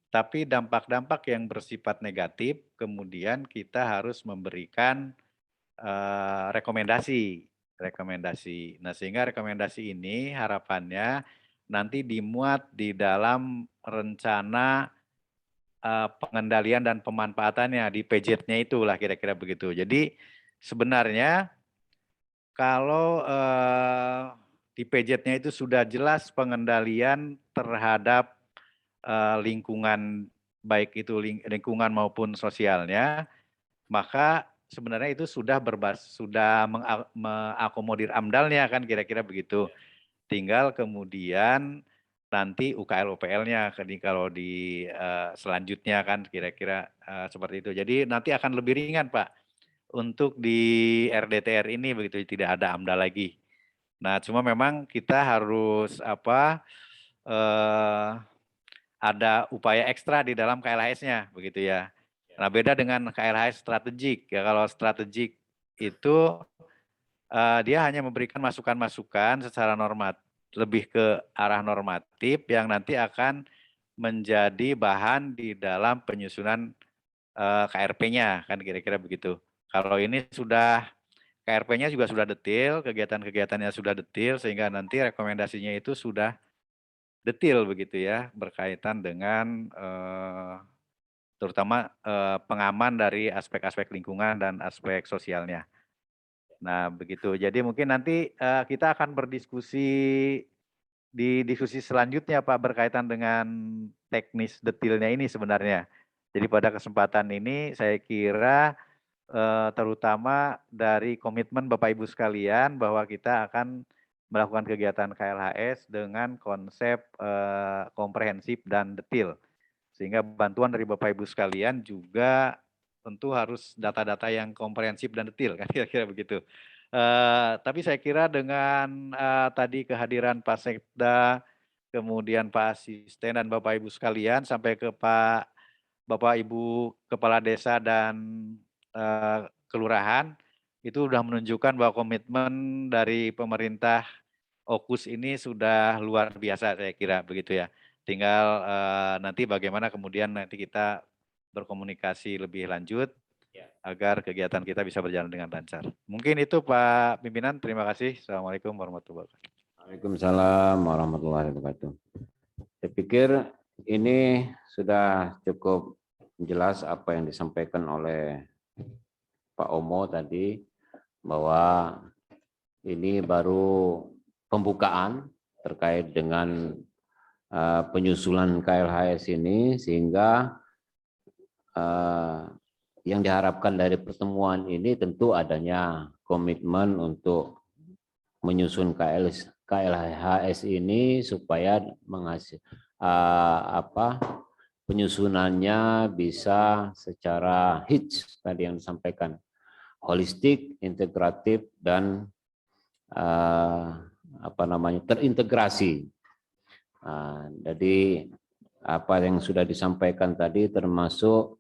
S2: Tapi dampak-dampak yang bersifat negatif, kemudian kita harus memberikan rekomendasi. Nah, sehingga rekomendasi ini harapannya nanti dimuat di dalam rencana pengendalian dan pemanfaatannya di PJ-nya itulah kira-kira begitu. Jadi sebenarnya kalau di PJ-nya itu sudah jelas pengendalian terhadap lingkungan, baik itu lingkungan maupun sosialnya, maka sebenarnya itu sudah mengakomodir AMDAL-nya kan kira-kira begitu. Tinggal kemudian nanti UKL UPL-nya kalau di selanjutnya kan kira-kira seperti itu. Jadi nanti akan lebih ringan Pak untuk di RDTR ini, begitu, tidak ada AMDAL lagi. Nah, cuma memang kita harus ada upaya ekstra di dalam KLHS-nya, begitu ya. Nah, beda dengan KLHS strategik ya. Kalau strategik itu dia hanya memberikan masukan-masukan secara normatif, lebih ke arah normatif yang nanti akan menjadi bahan di dalam penyusunan KRP-nya, kan kira-kira begitu. Kalau ini sudah KRP-nya juga sudah detail, kegiatan-kegiatannya sudah detail, sehingga nanti rekomendasinya itu sudah detail begitu ya, berkaitan dengan terutama pengaman dari aspek-aspek lingkungan dan aspek sosialnya. Nah, begitu. Jadi mungkin nanti kita akan berdiskusi di diskusi selanjutnya Pak berkaitan dengan teknis detailnya ini sebenarnya. Jadi pada kesempatan ini saya kira terutama dari komitmen Bapak Ibu sekalian bahwa kita akan melakukan kegiatan KLHS dengan konsep komprehensif dan detail. Sehingga bantuan dari Bapak Ibu sekalian juga tentu harus data-data yang komprehensif dan detail, kan kira-kira begitu. Tapi saya kira dengan tadi kehadiran Pak Sekda, kemudian Pak Asisten dan Bapak Ibu sekalian, sampai ke Bapak Ibu Kepala Desa dan Kelurahan, itu sudah menunjukkan bahwa komitmen dari pemerintah Okus ini sudah luar biasa, saya kira begitu ya. Tinggal nanti bagaimana kemudian nanti kita berkomunikasi lebih lanjut agar kegiatan kita bisa berjalan dengan lancar. Mungkin itu Pak Pimpinan, terima kasih. Assalamualaikum warahmatullahi wabarakatuh.
S1: Waalaikumsalam warahmatullahi wabarakatuh. Saya pikir ini sudah cukup jelas apa yang disampaikan oleh Pak Omo tadi, bahwa ini baru pembukaan terkait dengan penyusulan KLHS ini, sehingga yang diharapkan dari pertemuan ini tentu adanya komitmen untuk menyusun KLHS ini supaya penyusunannya bisa secara HITS tadi yang disampaikan, holistik, integratif, dan terintegrasi. Jadi apa yang sudah disampaikan tadi termasuk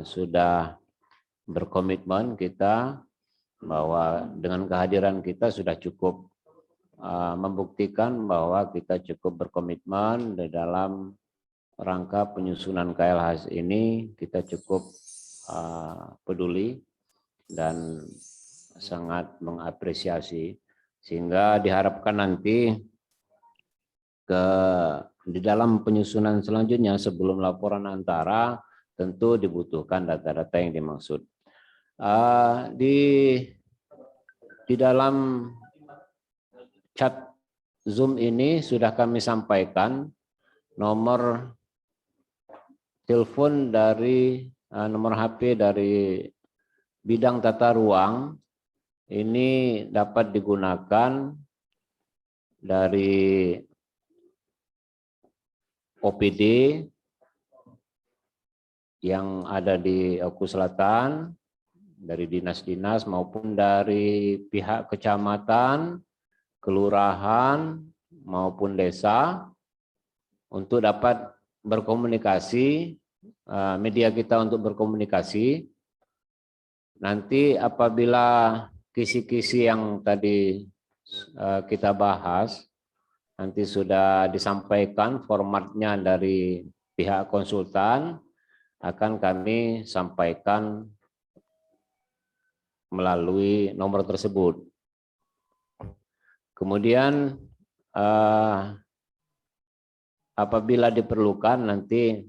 S1: sudah berkomitmen kita bahwa dengan kehadiran kita sudah cukup membuktikan bahwa kita cukup berkomitmen di dalam rangka penyusunan KLHS ini. Kita cukup peduli dan sangat mengapresiasi, sehingga diharapkan nanti di dalam penyusunan selanjutnya sebelum laporan antara tentu dibutuhkan data-data yang dimaksud. Di dalam chat Zoom ini sudah kami sampaikan nomor telepon dari nomor HP dari bidang tata ruang. Ini dapat digunakan dari OPD yang ada di Oku Selatan, dari dinas-dinas maupun dari pihak kecamatan, kelurahan maupun desa, untuk dapat berkomunikasi, media kita untuk berkomunikasi. Nanti apabila kisi-kisi yang tadi kita bahas nanti sudah disampaikan formatnya dari pihak konsultan, akan kami sampaikan melalui nomor tersebut. Kemudian apabila diperlukan nanti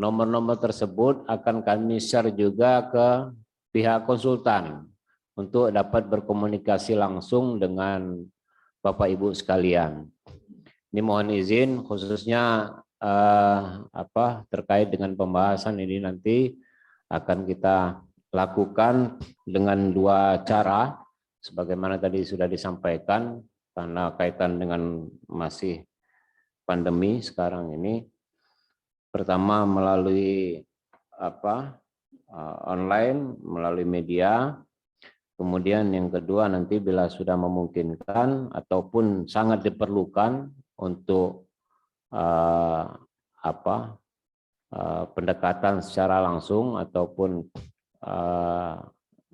S1: nomor-nomor tersebut akan kami share juga ke pihak konsultan untuk dapat berkomunikasi langsung dengan Bapak Ibu sekalian. Ini mohon izin khususnya terkait dengan pembahasan ini nanti akan kita lakukan dengan dua cara sebagaimana tadi sudah disampaikan, karena kaitan dengan masih pandemi sekarang ini. Pertama melalui online, melalui media. Kemudian yang kedua nanti bila sudah memungkinkan ataupun sangat diperlukan untuk pendekatan secara langsung ataupun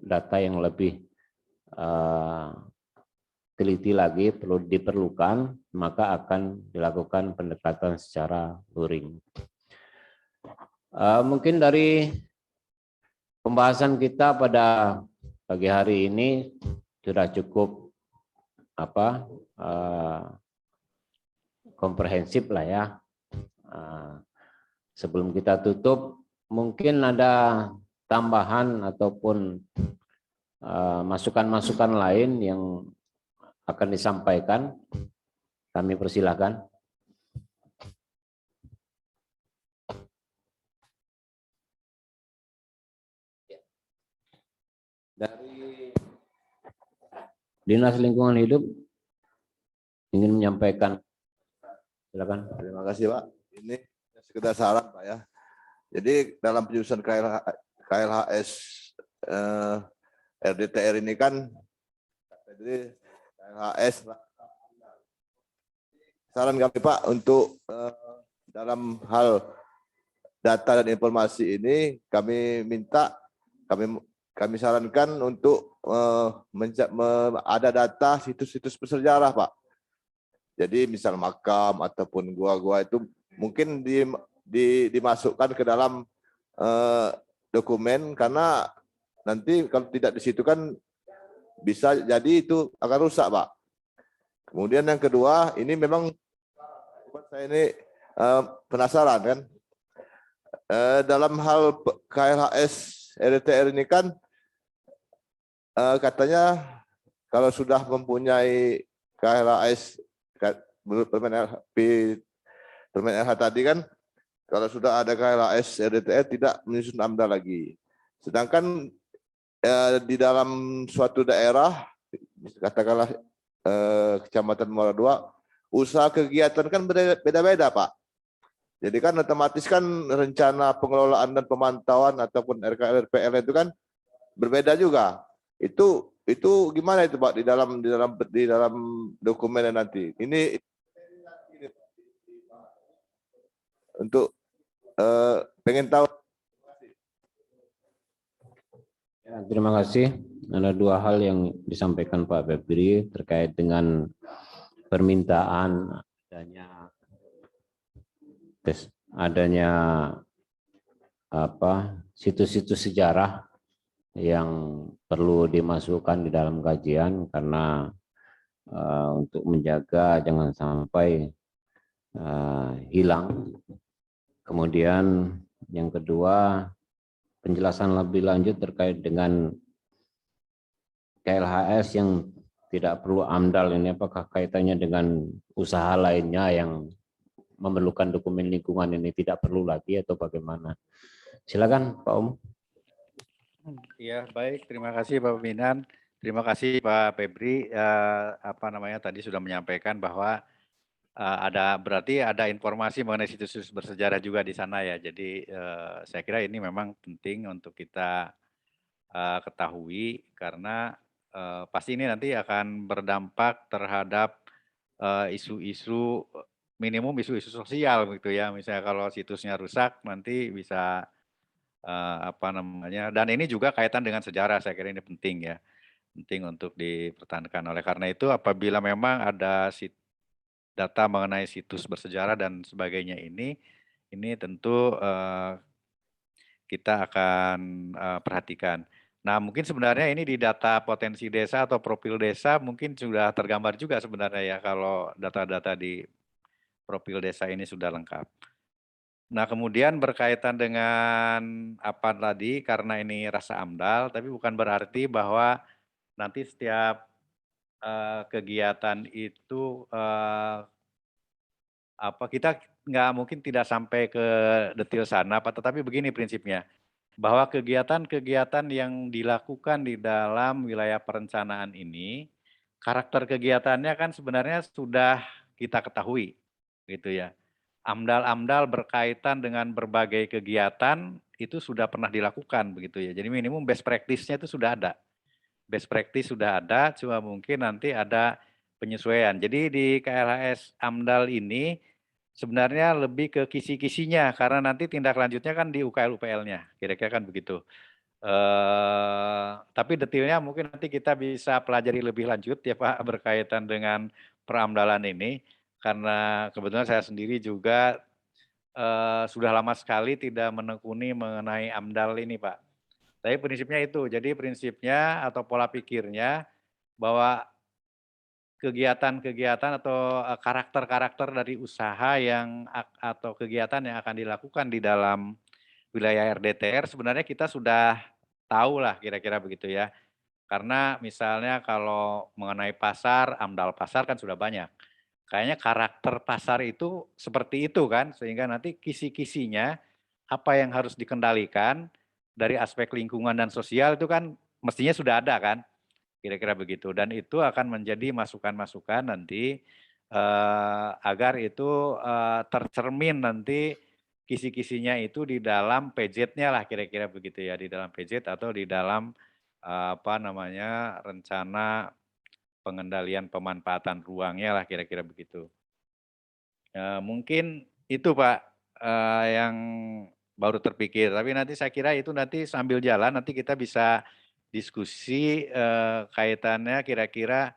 S1: data yang lebih teliti lagi perlu diperlukan, maka akan dilakukan pendekatan secara luring. Mungkin dari pembahasan kita pada pagi hari ini sudah cukup komprehensif lah ya. Sebelum kita tutup, mungkin ada tambahan ataupun masukan-masukan lain yang akan disampaikan. Kami persilahkan. Dinas Lingkungan Hidup ingin menyampaikan. Silakan.
S4: Terima kasih Pak. Ini sekedar saran Pak ya. Jadi dalam penyusunan KLHS RDTR ini kan, jadi KLHS saran kami Pak untuk dalam hal data dan informasi ini kami minta, kami sarankan untuk ada data situs-situs bersejarah Pak. Jadi misal makam ataupun gua-gua itu mungkin dimasukkan ke dalam dokumen, karena nanti kalau tidak di situ kan bisa jadi itu akan rusak Pak. Kemudian yang kedua, ini memang saya ini penasaran kan, dalam hal KLHS RDTR ini kan katanya kalau sudah mempunyai KLHS Permen LH tadi kan, kalau sudah ada KLHS RDTR tidak menyusun AMDAL lagi. Sedangkan di dalam suatu daerah, katakanlah Kecamatan Muara II, usaha kegiatan kan beda-beda Pak. Jadi kan otomatis kan rencana pengelolaan dan pemantauan ataupun RKL-RPL itu kan berbeda juga. Itu gimana itu Pak di dalam dokumennya nanti? Ini untuk pengen tahu.
S1: Ya, terima kasih. Ada dua hal yang disampaikan Pak Febri terkait dengan permintaan adanya situs-situs sejarah yang perlu dimasukkan di dalam kajian, karena untuk menjaga jangan sampai hilang. Kemudian yang kedua, penjelasan lebih lanjut terkait dengan KLHS yang tidak perlu AMDAL ini, apakah kaitannya dengan usaha lainnya yang memerlukan dokumen lingkungan ini tidak perlu lagi atau bagaimana? Silakan Pak Om.
S2: Ya, baik, terima kasih Pak Pimpinan. Terima kasih Pak Febri, tadi sudah menyampaikan bahwa berarti ada informasi mengenai situs-situs bersejarah juga di sana ya. Jadi saya kira ini memang penting untuk kita ketahui, karena pasti ini nanti akan berdampak terhadap isu-isu minimum isu-isu sosial gitu ya. Misalnya kalau situsnya rusak nanti bisa dan ini juga kaitan dengan sejarah, saya kira ini penting ya. Penting untuk dipertahankan. Oleh karena itu apabila memang ada data mengenai situs bersejarah dan sebagainya ini tentu kita akan perhatikan. Nah, mungkin sebenarnya ini di data potensi desa atau profil desa mungkin sudah tergambar juga sebenarnya ya, kalau data-data di profil desa ini sudah lengkap. Nah, kemudian berkaitan dengan apa tadi, karena ini rasa AMDAL, tapi bukan berarti bahwa nanti setiap kegiatan itu kita nggak mungkin tidak sampai ke detail sana, tetapi begini prinsipnya, bahwa kegiatan-kegiatan yang dilakukan di dalam wilayah perencanaan ini, karakter kegiatannya kan sebenarnya sudah kita ketahui, gitu ya. AMDAL berkaitan dengan berbagai kegiatan itu sudah pernah dilakukan, begitu ya. Jadi minimum best practice-nya itu sudah ada. Best practice sudah ada, cuma mungkin nanti ada penyesuaian. Jadi di KLHS AMDAL ini sebenarnya lebih ke kisi-kisinya, karena nanti tindak lanjutnya kan di UKL-UPL-nya, kira-kira kan begitu. Tapi detailnya mungkin nanti kita bisa pelajari lebih lanjut ya Pak, berkaitan dengan peramdalan ini, karena kebetulan saya sendiri juga sudah lama sekali tidak menekuni mengenai AMDAL ini Pak. Tapi prinsipnya itu, jadi prinsipnya atau pola pikirnya bahwa kegiatan-kegiatan atau karakter-karakter dari usaha atau kegiatan yang akan dilakukan di dalam wilayah RDTR sebenarnya kita sudah tahu lah kira-kira begitu ya. Karena misalnya kalau mengenai pasar, AMDAL pasar kan sudah banyak. Kayaknya karakter pasar itu seperti itu kan, sehingga nanti kisi-kisinya apa yang harus dikendalikan dari aspek lingkungan dan sosial itu kan mestinya sudah ada kan. kira-kira begitu. Dan itu akan menjadi masukan-masukan nanti agar itu tercermin nanti kisi-kisinya itu di dalam PJ-nya lah kira-kira begitu ya, di dalam PJ atau di dalam rencana pengendalian pemanfaatan ruangnya lah kira-kira begitu. Mungkin itu Pak yang baru terpikir, tapi nanti saya kira itu nanti sambil jalan nanti kita bisa diskusi kaitannya kira-kira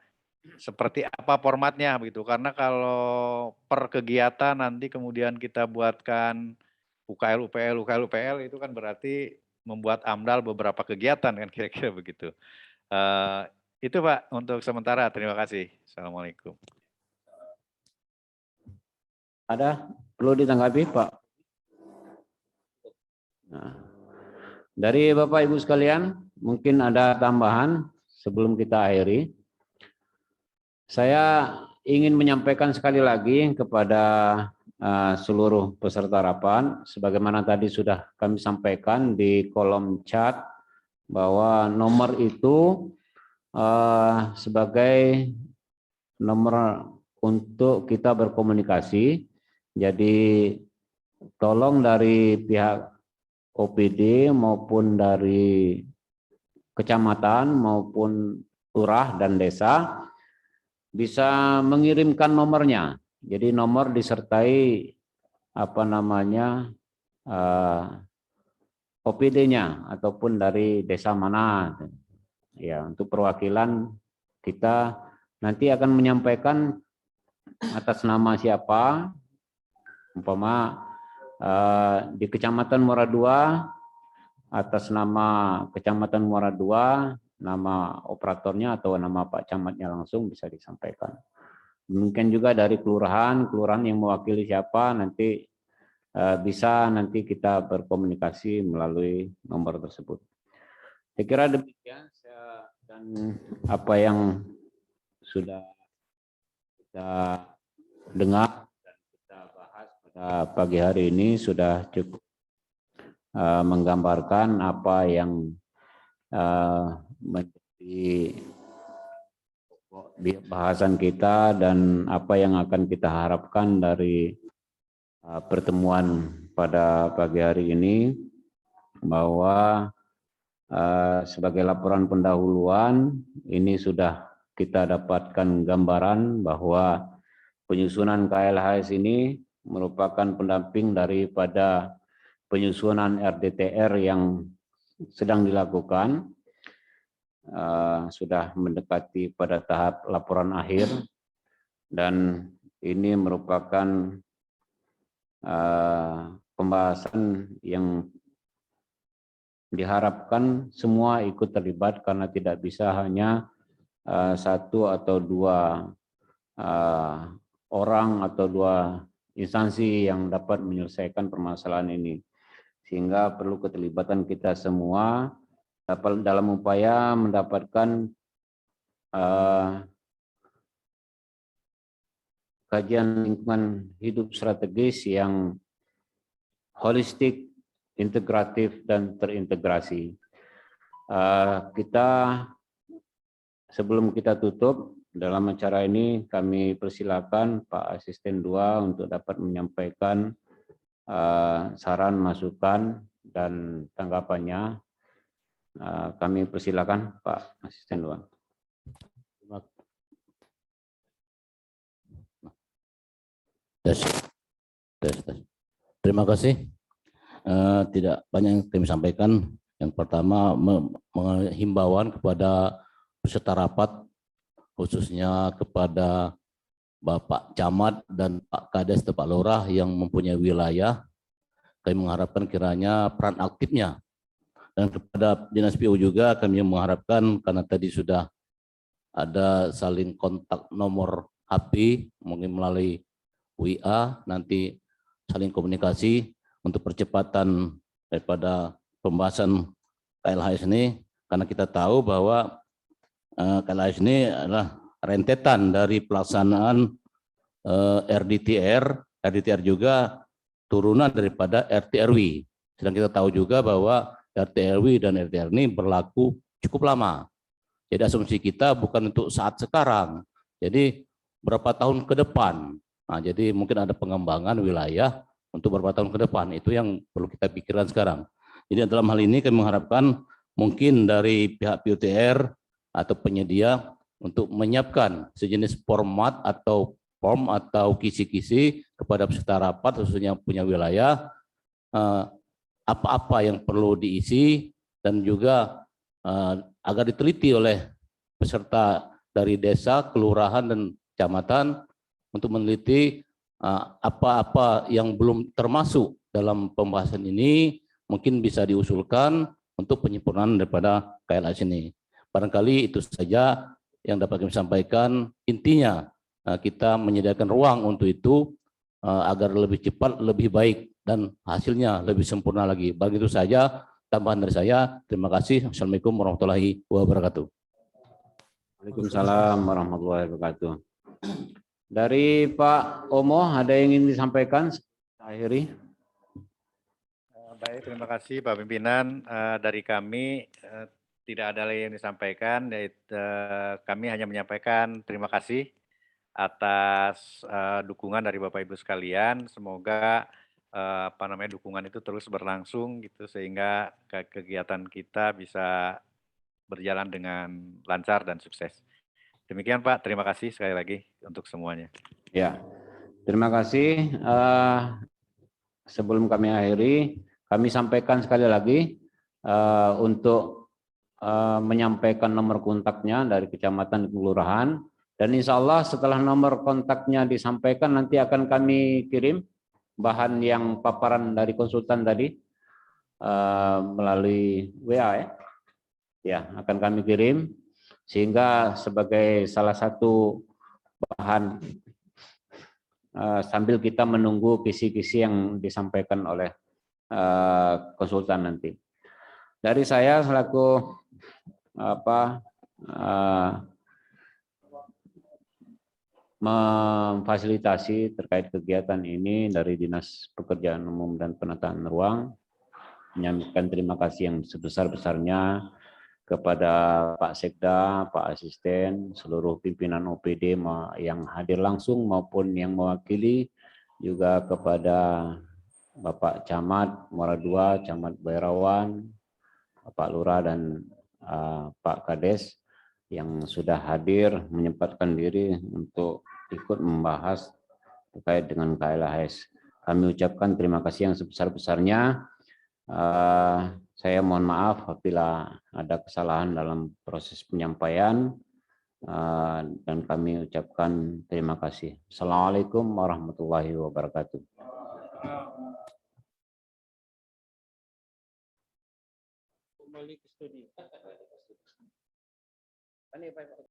S2: seperti apa formatnya begitu. Karena kalau per kegiatan nanti kemudian kita buatkan UKL, UPL itu kan berarti membuat AMDAL beberapa kegiatan kan kira-kira begitu. Itu Pak untuk sementara. Terima kasih. Assalamualaikum.
S1: Ada perlu ditanggapi Pak? Nah, dari Bapak Ibu sekalian, mungkin ada tambahan sebelum kita akhiri. Saya ingin menyampaikan sekali lagi kepada seluruh peserta rapat, sebagaimana tadi sudah kami sampaikan di kolom chat, bahwa nomor itu sebagai nomor untuk kita berkomunikasi. Jadi tolong dari pihak OPD maupun dari kecamatan maupun lurah dan desa bisa mengirimkan nomornya. Jadi nomor disertai OPD-nya ataupun dari desa mana. Ya, untuk perwakilan kita nanti akan menyampaikan atas nama siapa. Umpama di Kecamatan Muara II, atas nama Kecamatan Muara II, nama operatornya atau nama Pak Camatnya langsung bisa disampaikan. Mungkin juga dari kelurahan yang mewakili siapa nanti bisa nanti kita berkomunikasi melalui nomor tersebut. Saya kira demikian dan apa yang sudah kita dengar dan kita bahas pada pagi hari ini sudah cukup menggambarkan apa yang menjadi bahasan kita dan apa yang akan kita harapkan dari pertemuan pada pagi hari ini, bahwa sebagai laporan pendahuluan ini sudah kita dapatkan gambaran bahwa penyusunan KLHS ini merupakan pendamping daripada penyusunan RDTR yang sedang dilakukan, sudah mendekati pada tahap laporan akhir, dan ini merupakan pembahasan yang diharapkan semua ikut terlibat, karena tidak bisa hanya satu atau dua orang atau dua instansi yang dapat menyelesaikan permasalahan ini, sehingga perlu keterlibatan kita semua dalam upaya mendapatkan kajian lingkungan hidup strategis yang holistik, integratif, dan terintegrasi. Kita sebelum kita tutup dalam acara ini, kami persilakan Pak Asisten 2 untuk dapat menyampaikan saran, masukan, dan tanggapannya. Kami persilakan Pak Asisten 2.
S7: Terima kasih. Tidak banyak yang kami sampaikan. Yang pertama, himbauan kepada peserta rapat, khususnya kepada Bapak Camat dan Pak Kades atau Pak Lurah yang mempunyai wilayah. Kami mengharapkan kiranya peran aktifnya. Dan kepada Dinas PU juga kami mengharapkan, karena tadi sudah ada saling kontak nomor HP, mungkin melalui WA, nanti saling komunikasi untuk percepatan daripada pembahasan KLHS ini, karena kita tahu bahwa KLHS ini adalah rentetan dari pelaksanaan RDTR. RDTR juga turunan daripada RT/RW. Sedang kita tahu juga bahwa RT/RW dan RDTR ini berlaku cukup lama. Jadi asumsi kita bukan untuk saat sekarang. Jadi berapa tahun ke depan. Nah, jadi mungkin ada pengembangan wilayah untuk beberapa tahun ke depan. Itu yang perlu kita pikirkan sekarang. Jadi dalam hal ini kami mengharapkan mungkin dari pihak PUTR atau penyedia untuk menyiapkan sejenis format atau form atau kisi-kisi kepada peserta rapat khususnya punya wilayah apa-apa yang perlu diisi dan juga agar diteliti oleh peserta dari desa, kelurahan dan kecamatan untuk meneliti apa-apa yang belum termasuk dalam pembahasan ini mungkin bisa diusulkan untuk penyempurnaan daripada KLHS ini. Barangkali itu saja yang dapat kami sampaikan. Intinya kita menyediakan ruang untuk itu agar lebih cepat, lebih baik dan hasilnya lebih sempurna lagi. Begitu saja tambahan dari saya. Terima kasih. Assalamualaikum warahmatullahi wabarakatuh.
S1: Waalaikumsalam warahmatullahi wabarakatuh. Dari Pak Omo, ada yang ingin disampaikan? Akhiri.
S2: Baik, terima kasih Pak Pimpinan. Dari kami tidak ada lagi yang disampaikan. Kami hanya menyampaikan terima kasih atas dukungan dari Bapak Ibu sekalian. Semoga dukungan itu terus berlangsung gitu sehingga kegiatan kita bisa berjalan dengan lancar dan sukses. Demikian Pak, terima kasih sekali lagi untuk semuanya.
S1: Ya, terima kasih. Sebelum kami akhiri, kami sampaikan sekali lagi untuk menyampaikan nomor kontaknya dari kecamatan dan kelurahan. Dan insya Allah setelah nomor kontaknya disampaikan nanti akan kami kirim bahan yang paparan dari konsultan tadi melalui WA ya. Ya, akan kami kirim sehingga sebagai salah satu bahan sambil kita menunggu kisi-kisi yang disampaikan oleh konsultan nanti. Dari saya selaku memfasilitasi terkait kegiatan ini dari Dinas Pekerjaan Umum dan Penataan Ruang, menyampaikan terima kasih yang sebesar-besarnya kepada Pak Sekda, Pak Asisten, seluruh pimpinan OPD yang hadir langsung maupun yang mewakili, juga kepada Bapak Camat Muara II, Camat Bairawan, Pak Lurah dan Pak Kades yang sudah hadir menyempatkan diri untuk ikut membahas terkait dengan KLHS. Kami ucapkan terima kasih yang sebesar-besarnya. Saya mohon maaf apabila ada kesalahan dalam proses penyampaian dan kami ucapkan terima kasih. Assalamualaikum warahmatullahi wabarakatuh. Kembali ke studio.